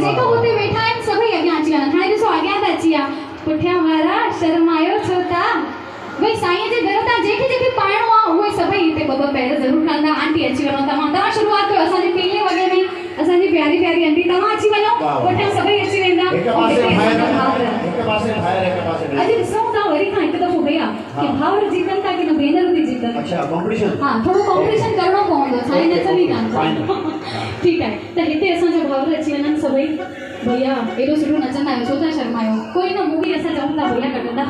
जेको हुते वेठा आहिनि सभई अॻियां अची वञनि। हाणे ॾिसो अॻियां त अची विया, पुठियां वारा शर्मायो छो था? भई साईं जे घर तां जेके पाइणो आहे उहे सभई हिते ॿ पैर ज़रूरु खणंदा। आंटी अची वञो, तव्हां शुरूआत कयो। असांजे पीले वॻे में असांजी प्यारी प्यारी आंटी, तव्हां अची वञो, पुठियां सभई अची वेंदा। अॼु ॾिसूं था वरी खां हिकु दफ़ो भैया कि भाउर जीतनि था कि न भेनरूं थी जीतनि। अच्छा कॉम्पिटिशन, हाँ थोड़ो कॉम्पिटिशन करणो पवंदो, साईं नचंदी कान। ठीकु आहे, त हिते असांजा भाउर अची वञनि सभई। भैया एॾो सुठो नचंदा आहियो, छो था शर्मायो? कोई न, मूवी असां चऊं था भैया कढंदा।